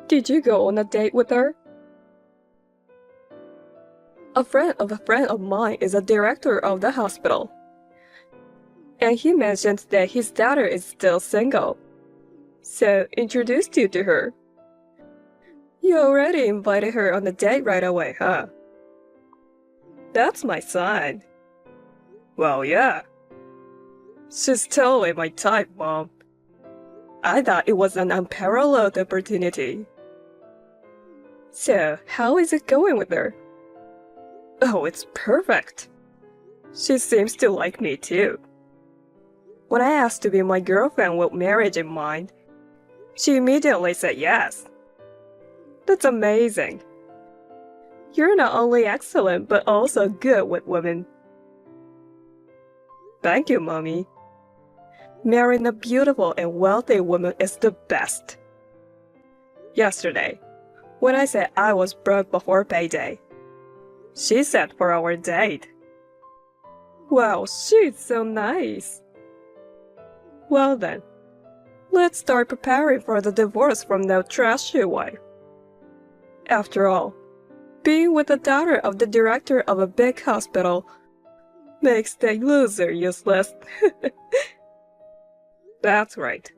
Did you go on a date with her? A friend of mine is a director of the hospital. And he mentioned that his daughter is still single. So introduced you to her. You already invited her on a date right away, huh? That's my sign. Well, yeah. She's totally my type, Mom. I thought it was an unparalleled opportunity. So, how is it going with her? Oh, it's perfect. She seems to like me too. When I asked to be my girlfriend with marriage in mind, she immediately said yes. That's amazing. You're not only excellent, but also good with women. Thank you, Mommy. Marrying a beautiful and wealthy woman is the best. Yesterday, when I said I was broke before payday, she said for our date. Wow, she's so nice. Well then, let's start preparing for the divorce from that trashy wife. After all, being with the daughter of the director of a big hospital makes the loser useless. That's right.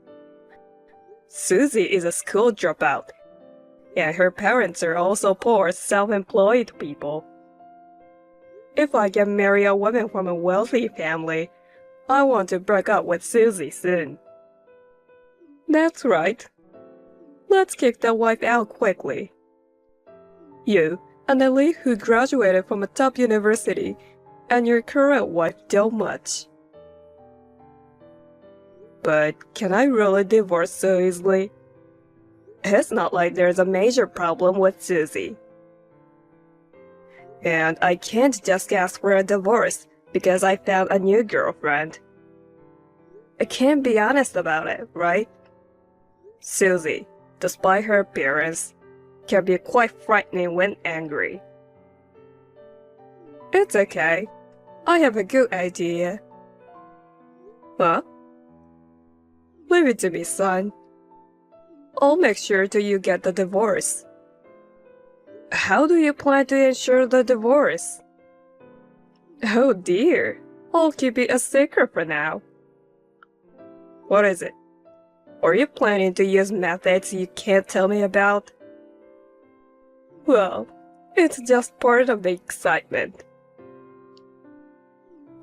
Susie is a school dropout, and her parents are also poor, self-employed people. If I can marry a woman from a wealthy family, I want to break up with Susie soon. That's right. Let's kick that wife out quickly. You, an elite who graduated from a top university, and your current wife don't much. But can I really divorce so easily? It's not like there's a major problem with Susie. And I can't just ask for a divorce because I found a new girlfriend. I can't be honest about it, right? Susie, despite her appearance, can be quite frightening when angry. It's okay. I have a good idea. Huh? Leave it to me, son. I'll make sure that you get the divorce. How do you plan to ensure the divorce? Oh dear, I'll keep it a secret for now. What is it? Are you planning to use methods you can't tell me about? Well, it's just part of the excitement.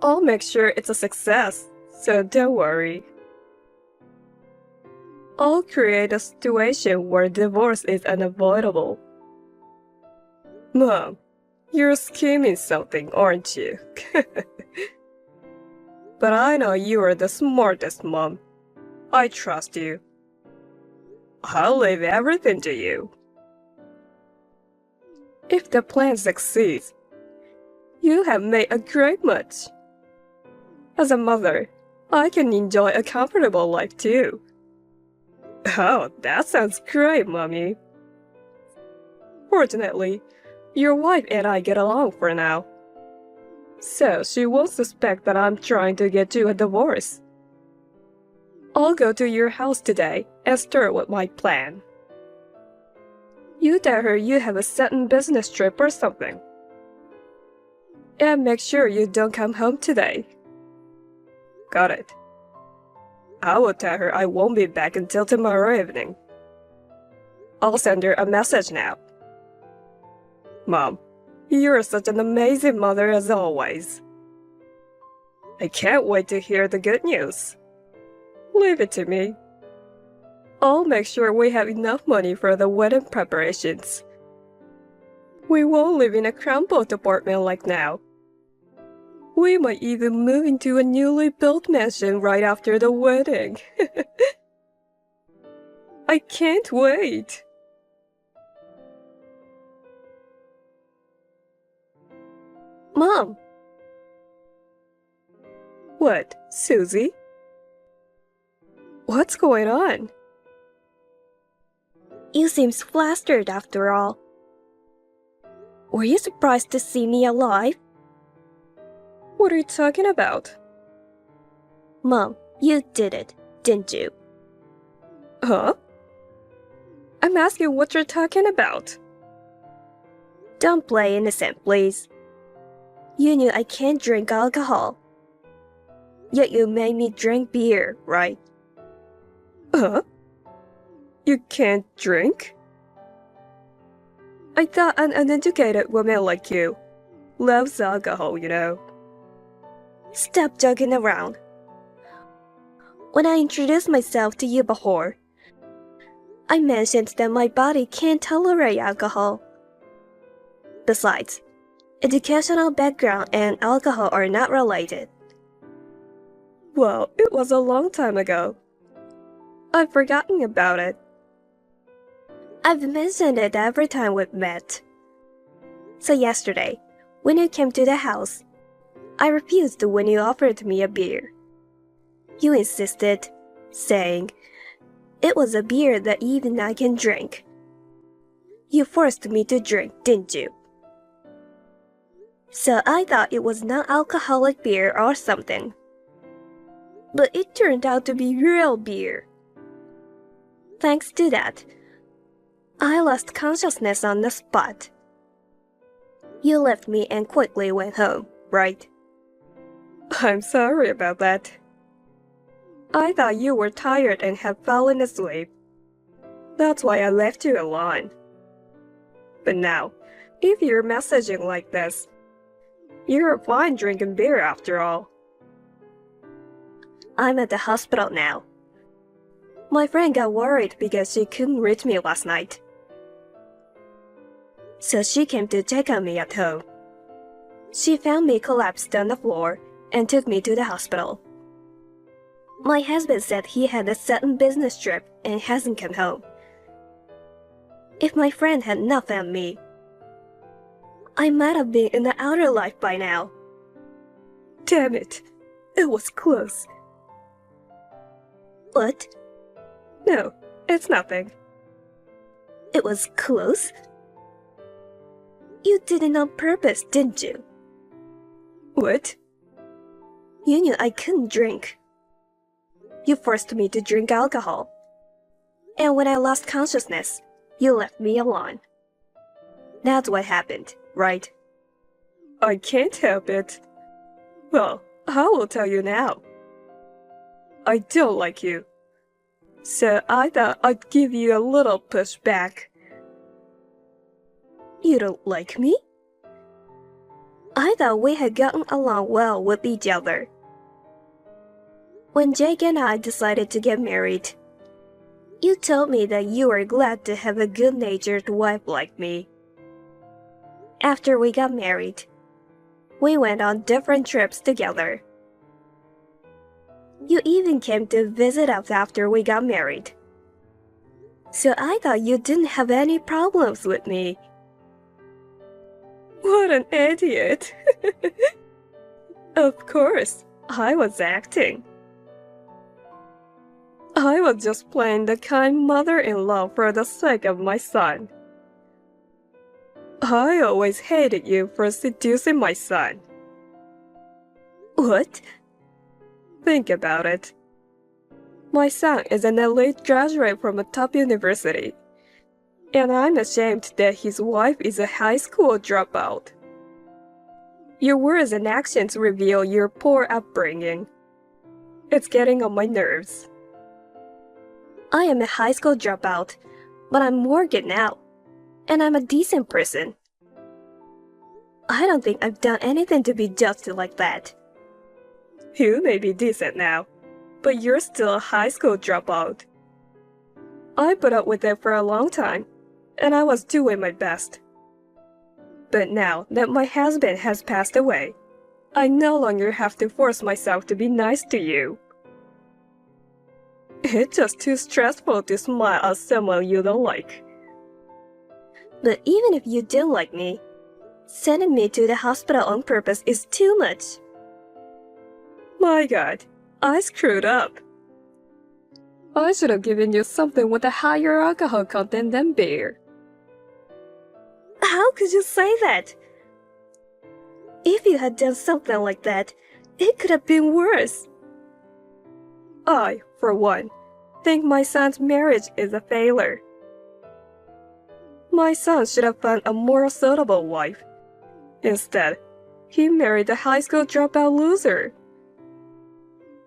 I'll make sure it's a success, so don't worry. I'll create a situation where divorce is unavoidable. Mom, you're scheming something, aren't you? But I know you are the smartest, Mom. I trust you. I'll leave everything to you. If the plan succeeds, you have made a great match. As a mother, I can enjoy a comfortable life too. Oh, that sounds great, Mommy. Fortunately, your wife and I get along for now. So she won't suspect that I'm trying to get you a divorce. I'll go to your house today and start with my plan. You tell her you have a sudden business trip or something. And make sure you don't come home today. Got it. I will tell her I won't be back until tomorrow evening. I'll send her a message now. Mom, you're such an amazing mother as always. I can't wait to hear the good news. Leave it to me. I'll make sure we have enough money for the wedding preparations. We won't live in a crumpled apartment like now. We might even move into a newly built mansion right after the wedding. I can't wait. Mom! What, Susie? What's going on? You seem flustered after all. Were you surprised to see me alive? What are you talking about? Mom, you did it, didn't you? Huh? I'm asking what you're talking about. Don't play innocent, please. You knew I can't drink alcohol. Yet you made me drink beer, right? Huh? You can't drink? I thought an uneducated woman like you loves alcohol, you know. Stop joking around. When I introduced myself to you before, I mentioned that my body can't tolerate alcohol. Besides, educational background and alcohol are not related. Well, it was a long time ago. I've forgotten about it. I've mentioned it every time we've met. So yesterday, when you came to the house, I refused when you offered me a beer. You insisted, saying, it was a beer that even I can drink. You forced me to drink, didn't you? So I thought it was non-alcoholic beer or something. But it turned out to be real beer. Thanks to that, I lost consciousness on the spot. You left me and quickly went home, right? I'm sorry about that. I thought you were tired and had fallen asleep. That's why I left you alone. But now, if you're messaging like this, you're fine drinking beer after all. I'm at the hospital now. My friend got worried because she couldn't reach me last night. So she came to check on me at home. She found me collapsed on the floor and took me to the hospital. My husband said he had a sudden business trip and hasn't come home. If my friend had not found me, I might have been in the outer life by now. Damn it, it was close. What? No, it's nothing. It was close? You did it on purpose, didn't you? What? You knew I couldn't drink. You forced me to drink alcohol. And when I lost consciousness, you left me alone. That's what happened, right? I can't help it. Well, I will tell you now. I don't like you. So I thought I'd give you a little push back. You don't like me? I thought we had gotten along well with each other. When Jake and I decided to get married, you told me that you were glad to have a good-natured wife like me. After we got married, we went on different trips together. You even came to visit us after we got married. So I thought you didn't have any problems with me. What an idiot! Of course, I was acting. I was just playing the kind mother-in-law for the sake of my son. I always hated you for seducing my son. What? Think about it. My son is an elite graduate from a top university, and I'm ashamed that his wife is a high school dropout. Your words and actions reveal your poor upbringing. It's getting on my nerves. I am a high school dropout, but I'm Morgan now, and I'm a decent person. I don't think I've done anything to be judged like that. You may be decent now, but you're still a high school dropout. I put up with it for a long time, and I was doing my best. But now that my husband has passed away, I no longer have to force myself to be nice to you. It's just too stressful to smile at someone you don't like. But even if you didn't like me, sending me to the hospital on purpose is too much. My God, I screwed up. I should have given you something with a higher alcohol content than beer. How could you say that? If you had done something like that, it could have been worse. I, for one, think my son's marriage is a failure. My son should have found a more suitable wife. Instead, he married a high school dropout loser.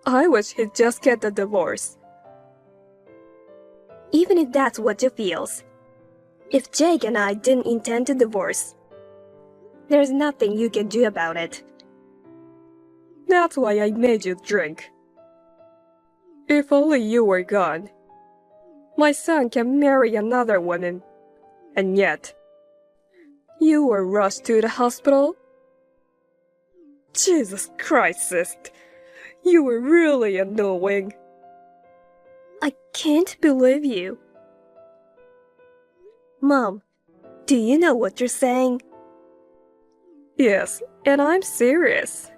I wish he'd just get the divorce. Even if that's what you feels. If Jake and I didn't intend to divorce, there's nothing you can do about it. That's why I made you drink. If only you were gone, my son can marry another woman. And yet, you were rushed to the hospital? Jesus Christ, sis. You were really annoying. I can't believe you. Mom, do you know what you're saying? Yes, and I'm serious.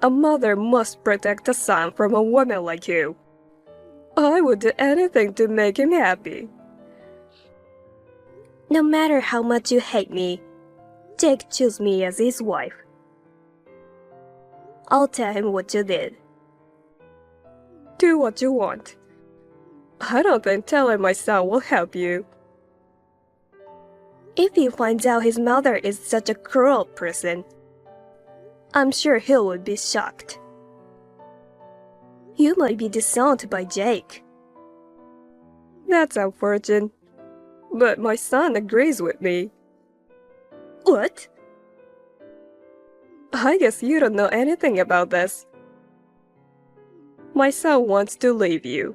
A mother must protect a son from a woman like you. I would do anything to make him happy. No matter how much you hate me, Jake chose me as his wife. I'll tell him what you did. Do what you want. I don't think telling my son will help you. If he finds out his mother is such a cruel person, I'm sure he would be shocked. You might be disowned by Jake. That's unfortunate. But my son agrees with me. What? I guess you don't know anything about this. My son wants to leave you.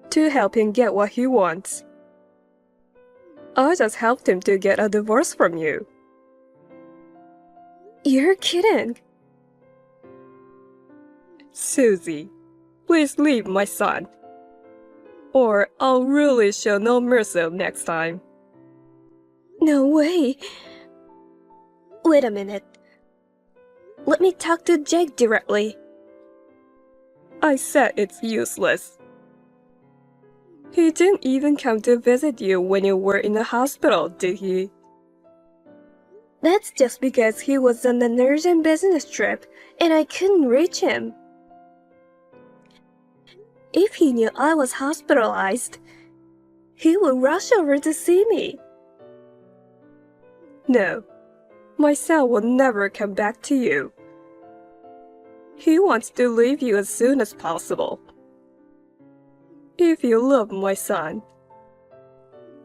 To help him get what he wants. I just helped him to get a divorce from you. You're kidding. Susie, please leave my son. Or I'll really show no mercy next time. No way. Wait a minute. Let me talk to Jake directly. I said it's useless. He didn't even come to visit you when you were in the hospital, did he? That's just because he was on an urgent business trip and I couldn't reach him. If he knew I was hospitalized, he would rush over to see me. No, my son will never come back to you. He wants to leave you as soon as possible. If you love my son,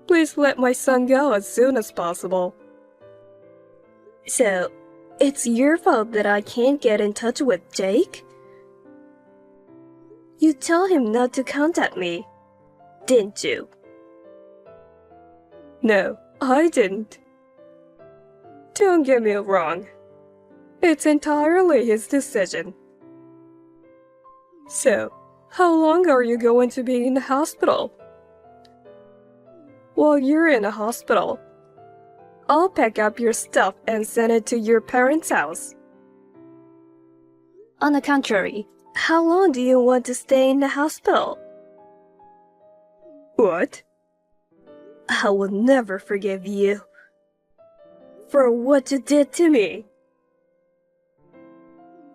please let my son go as soon as possible. So, it's your fault that I can't get in touch with Jake? You told him not to contact me, didn't you? No, I didn't. Don't get me wrong. It's entirely his decision. So, how long are you going to be in the hospital? While you're in the hospital, I'll pack up your stuff and send it to your parents' house. On the contrary, how long do you want to stay in the hospital? What? I will never forgive you for what you did to me.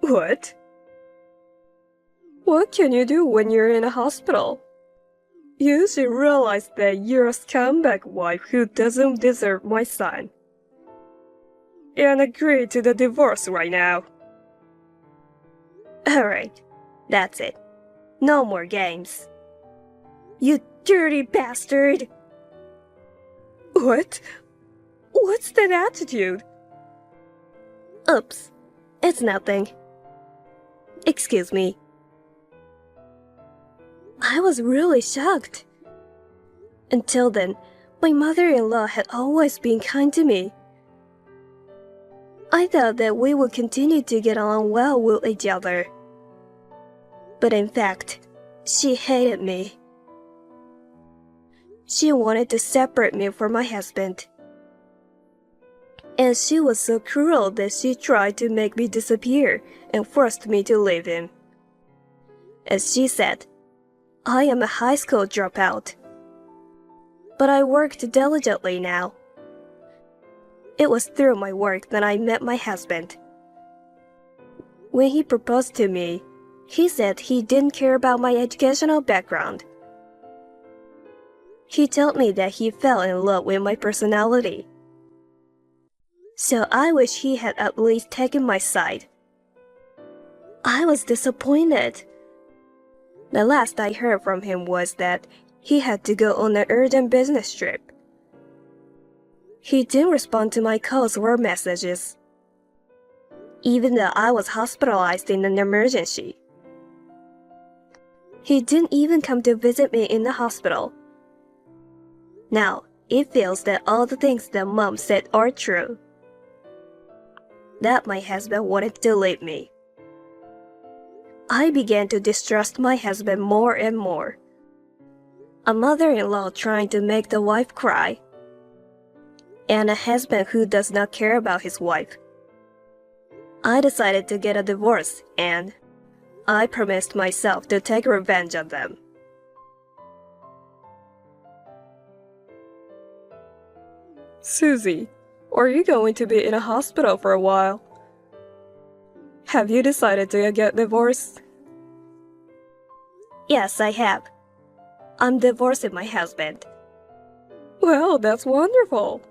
What? What can you do when you're in a hospital? You should realize that you're a scumbag wife who doesn't deserve my son. And agree to the divorce right now. Alright, that's it. No more games. You dirty bastard! What? What's that attitude? Oops, it's nothing. Excuse me. I was really shocked. Until then, my mother-in-law had always been kind to me. I thought that we would continue to get along well with each other. But in fact, she hated me. She wanted to separate me from my husband. And she was so cruel that she tried to make me disappear and forced me to leave him. As she said, I am a high school dropout. But I worked diligently now. It was through my work that I met my husband. When he proposed to me, he said he didn't care about my educational background. He told me that he fell in love with my personality. So I wish he had at least taken my side. I was disappointed. The last I heard from him was that he had to go on an urgent business trip. He didn't respond to my calls or messages, even though I was hospitalized in an emergency. He didn't even come to visit me in the hospital. Now, it feels that all the things that Mom said are true. That my husband wanted to leave me. I began to distrust my husband more and more. A mother-in-law trying to make the wife cry, and a husband who does not care about his wife. I decided to get a divorce, and I promised myself to take revenge on them. Susie, are you going to be in a hospital for a while? Have you decided to get divorced? Yes, I have. I'm divorcing my husband. Well, that's wonderful.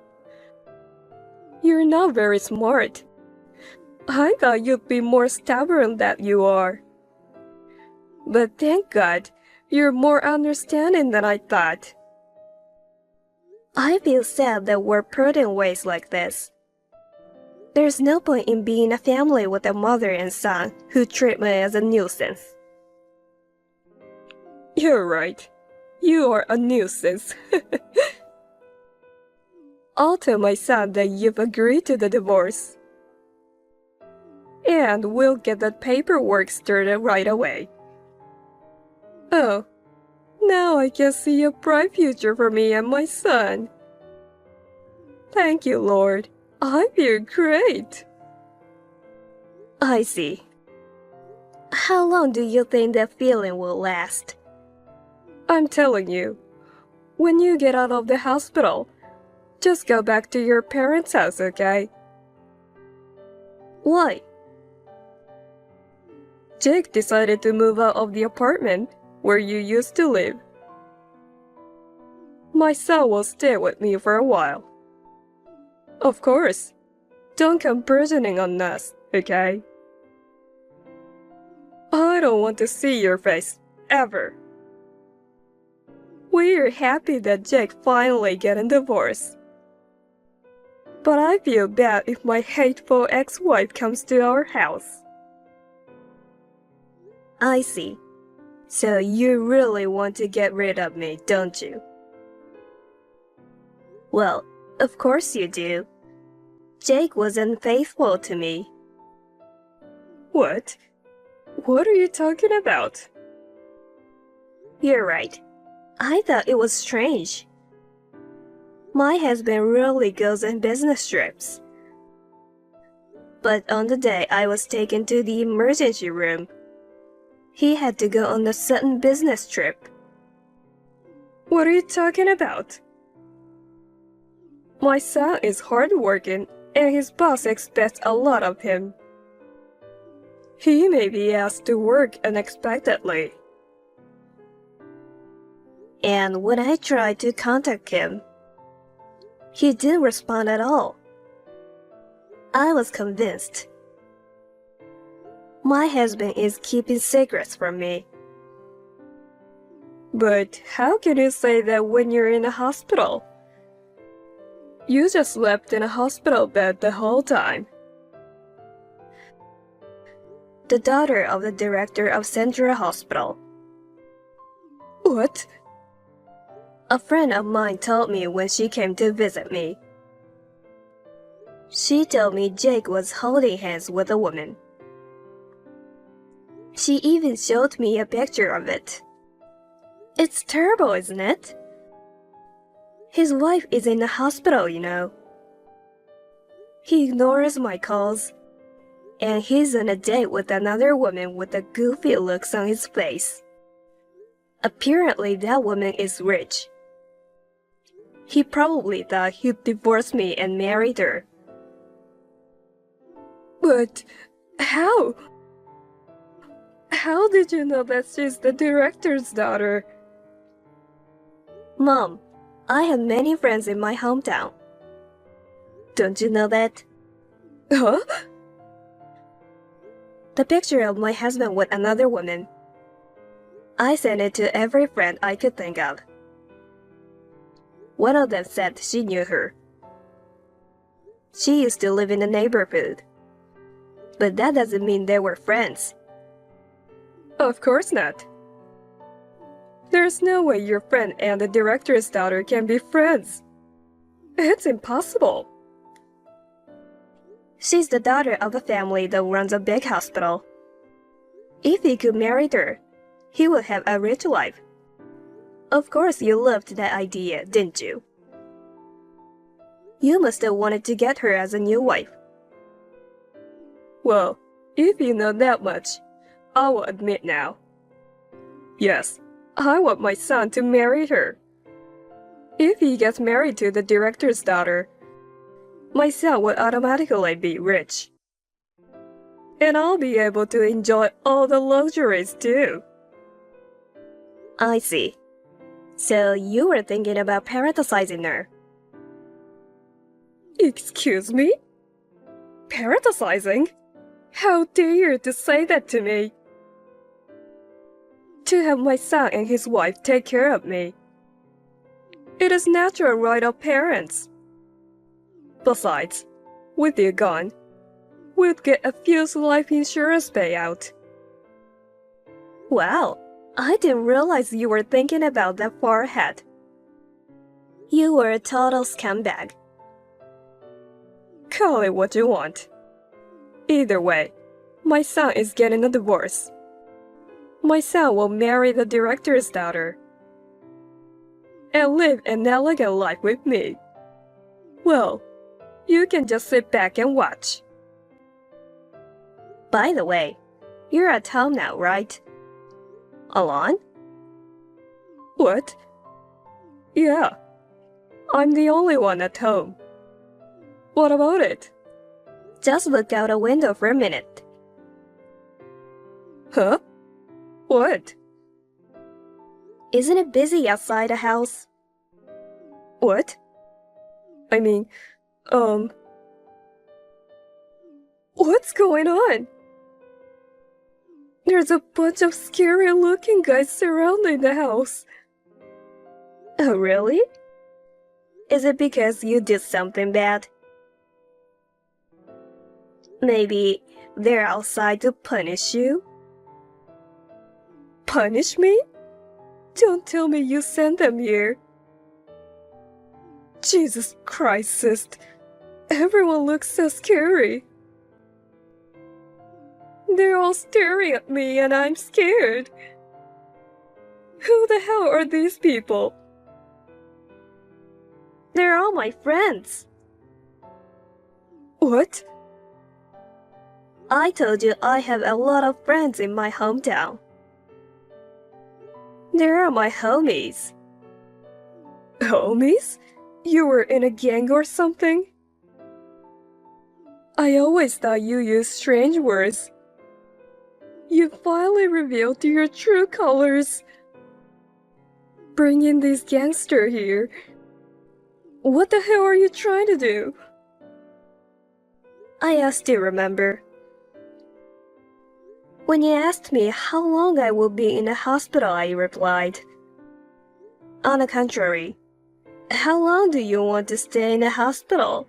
You're not very smart. I thought you'd be more stubborn than you are. But thank God, you're more understanding than I thought. I feel sad that we're put in ways like this. There's no point in being a family with a mother and son who treat me as a nuisance. You're right. You are a nuisance. I'll tell my son that you've agreed to the divorce. And we'll get that paperwork started right away. Oh, now I can see a bright future for me and my son. Thank you, Lord. I feel great. I see. How long do you think that feeling will last? I'm telling you, when you get out of the hospital, just go back to your parents' house, okay? Why? Jake decided to move out of the apartment where you used to live. My son will stay with me for a while. Of course, don't come burdening on us, okay? I don't want to see your face, ever. We're happy that Jake finally got a divorce. But I feel bad if my hateful ex-wife comes to our house. I see. So you really want to get rid of me, don't you? Well, of course you do. Jake was unfaithful to me. What? What are you talking about? You're right. I thought it was strange. My husband rarely goes on business trips. But on the day I was taken to the emergency room, he had to go on a sudden business trip. What are you talking about? My son is hardworking and his boss expects a lot of him. He may be asked to work unexpectedly. And when I tried to contact him, he didn't respond at all. I was convinced. My husband is keeping secrets from me. But how can you say that when you're in a hospital? You just slept in a hospital bed the whole time. The daughter of the director of Central Hospital. What? A friend of mine told me when she came to visit me. She told me Jake was holding hands with a woman. She even showed me a picture of it. It's terrible, isn't it? His wife is in the hospital, you know. He ignores my calls, and he's on a date with another woman with a goofy looks on his face. Apparently, that woman is rich. He probably thought he'd divorce me and marry her. But how? How did you know that she's the director's daughter? Mom, I have many friends in my hometown. Don't you know that? Huh? The picture of my husband with another woman. I sent it to every friend I could think of. One of them said she knew her. She used to live in the neighborhood. But that doesn't mean they were friends. Of course not. There's no way your friend and the director's daughter can be friends. It's impossible. She's the daughter of a family that runs a big hospital. If he could marry her, he would have a rich life. Of course you loved that idea, didn't you? You must have wanted to get her as a new wife. Well, if you know that much, I will admit now. Yes, I want my son to marry her. If he gets married to the director's daughter, my son will automatically be rich. And I'll be able to enjoy all the luxuries too. I see. So you were thinking about parenticizing her. Excuse me? Parenticizing? How dare you to say that to me? To have my son and his wife take care of me. It is natural right of parents. Besides, with you gone, we'd get a few life insurance payout. Wow, I didn't realize you were thinking about that far ahead. You were a total scumbag. Call it what you want. Either way, my son is getting a divorce. My son will marry the director's daughter and live an elegant life with me. Well, you can just sit back and watch. By the way, you're at home now, right? Alone? What? Yeah, I'm the only one at home. What about it? Just look out a window for a minute. Huh? What? Isn't it busy outside the house? What? I mean, what's going on? There's a bunch of scary looking guys surrounding the house. Oh, really? Is it because you did something bad? Maybe they're outside to punish you? Punish me? Don't tell me you sent them here. Jesus Christ, sis. Everyone looks so scary. They're all staring at me and I'm scared. Who the hell are these people? They're all my friends. What? I told you I have a lot of friends in my hometown. They're my homies. Homies? You were in a gang or something? I always thought you used strange words. You finally revealed your true colors. Bringing this gangster here. What the hell are you trying to do? I still remember. When you asked me how long I would be in the hospital, I replied, on the contrary, how long do you want to stay in the hospital?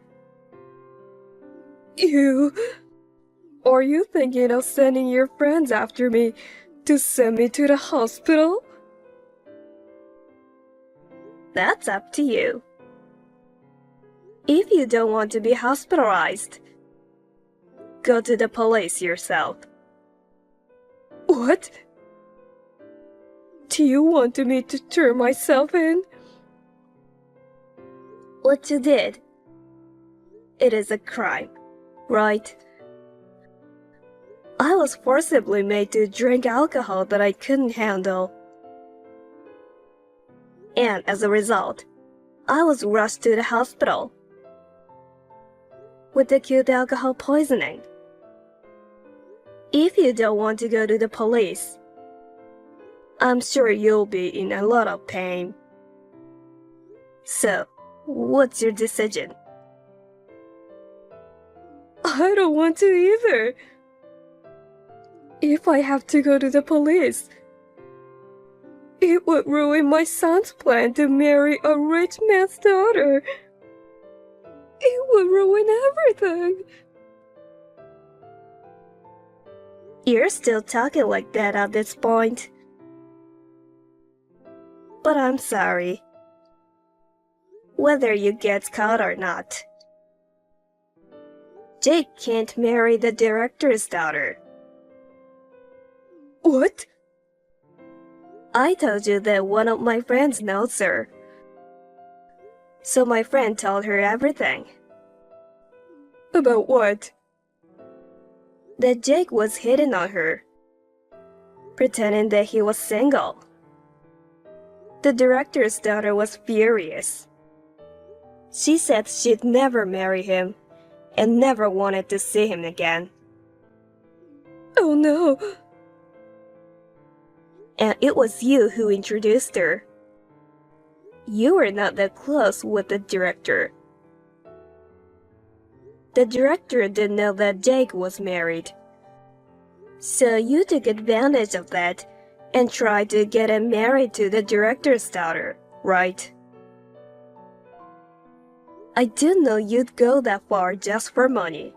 Are you thinking of sending your friends after me to send me to the hospital? That's up to you. If you don't want to be hospitalized, go to the police yourself. What? Do you want me to turn myself in? What you did, it is a crime, right? I was forcibly made to drink alcohol that I couldn't handle. And as a result, I was rushed to the hospital with acute alcohol poisoning. If you don't want to go to the police, I'm sure you'll be in a lot of pain. So, what's your decision? I don't want to either. If I have to go to the police, it would ruin my son's plan to marry a rich man's daughter. It would ruin everything. You're still talking like that at this point. But I'm sorry. Whether you get caught or not, Jake can't marry the director's daughter. What? I told you that one of my friends knows her. So my friend told her everything. About what? That Jake was hitting on her, pretending that he was single. The director's daughter was furious. She said she'd never marry him and never wanted to see him again. Oh no. And it was you who introduced her. You were not that close with the director. The director didn't know that Jake was married. So you took advantage of that and tried to get him married to the director's daughter, right? I didn't know you'd go that far just for money.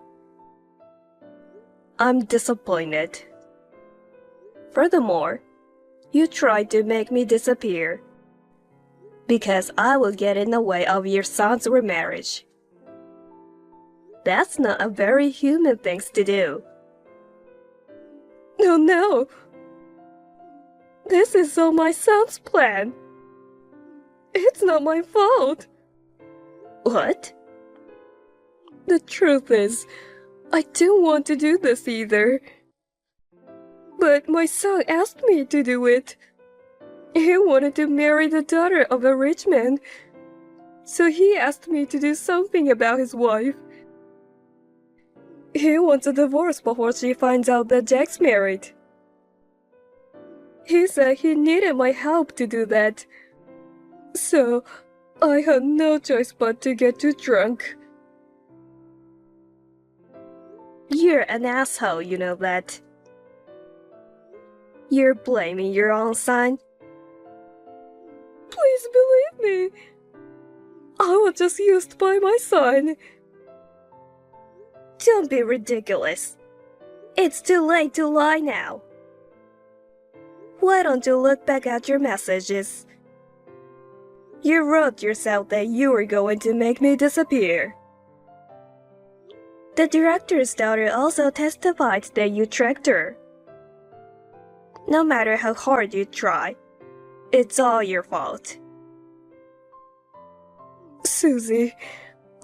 I'm disappointed. Furthermore, you tried to make me disappear because I will get in the way of your son's remarriage. That's not a very human thing to do. No, no. This is all my son's plan. It's not my fault. What? The truth is, I didn't want to do this either. But my son asked me to do it. He wanted to marry the daughter of a rich man, so he asked me to do something about his wife. He wants a divorce before she finds out that Jack's married. He said he needed my help to do that. So, I had no choice but to get too drunk. You're an asshole, you know that. You're blaming your own son. Please believe me. I was just used by my son. Don't be ridiculous. It's too late to lie now. Why don't you look back at your messages? You wrote yourself that you were going to make me disappear. The director's daughter also testified that you tracked her. No matter how hard you try, it's all your fault. Susie,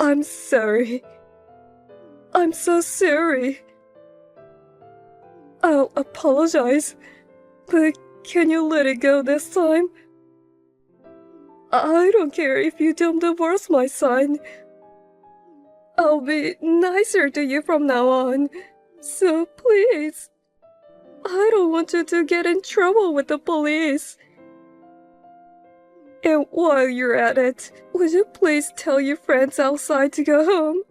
I'm sorry. I'm so sorry. I'll apologize, but can you let it go this time? I don't care if you don't divorce my son. I'll be nicer to you from now on, so please. I don't want you to get in trouble with the police. And while you're at it, would you please tell your friends outside to go home?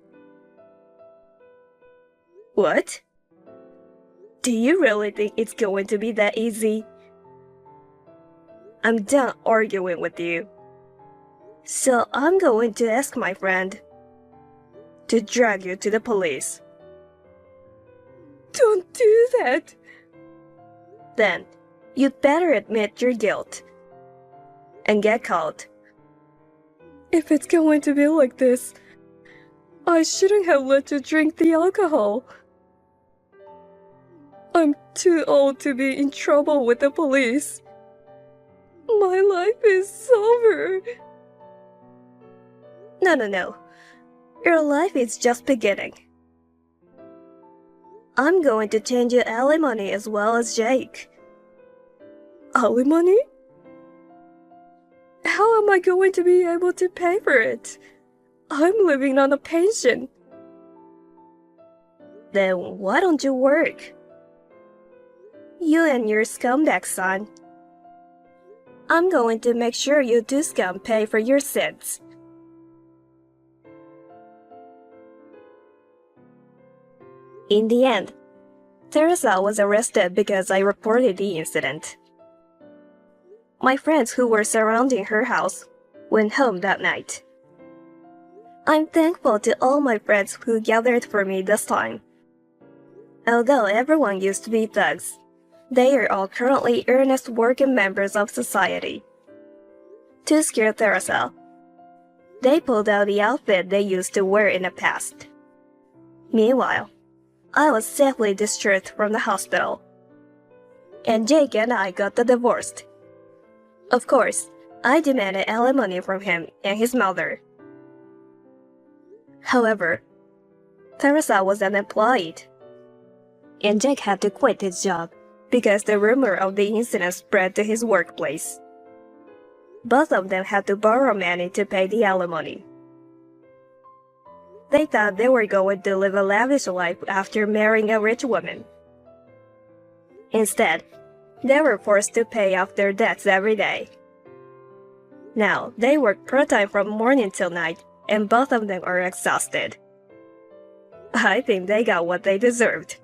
What? Do you really think it's going to be that easy? I'm done arguing with you. So I'm going to ask my friend to drag you to the police. Don't do that. Then, you'd better admit your guilt and get caught. If it's going to be like this, I shouldn't have let you drink the alcohol. I'm too old to be in trouble with the police. My life is over. No. Your life is just beginning. I'm going to change your alimony as well as Jake. Alimony? How am I going to be able to pay for it? I'm living on a pension. Then why don't you work? You and your scumbag son. I'm going to make sure you two scum pay for your sins. In the end, Teresa was arrested because I reported the incident. My friends who were surrounding her house went home that night. I'm thankful to all my friends who gathered for me this time. Although everyone used to be thugs, they are all currently earnest working members of society. To scare Teresa, they pulled out the outfit they used to wear in the past. Meanwhile, I was safely discharged from the hospital, and Jake and I got divorced. Of course, I demanded alimony from him and his mother. However, Teresa was unemployed, and Jake had to quit his job because the rumor of the incident spread to his workplace. Both of them had to borrow money to pay the alimony. They thought they were going to live a lavish life after marrying a rich woman. Instead, they were forced to pay off their debts every day. Now, they work part-time from morning till night, and both of them are exhausted. I think they got what they deserved.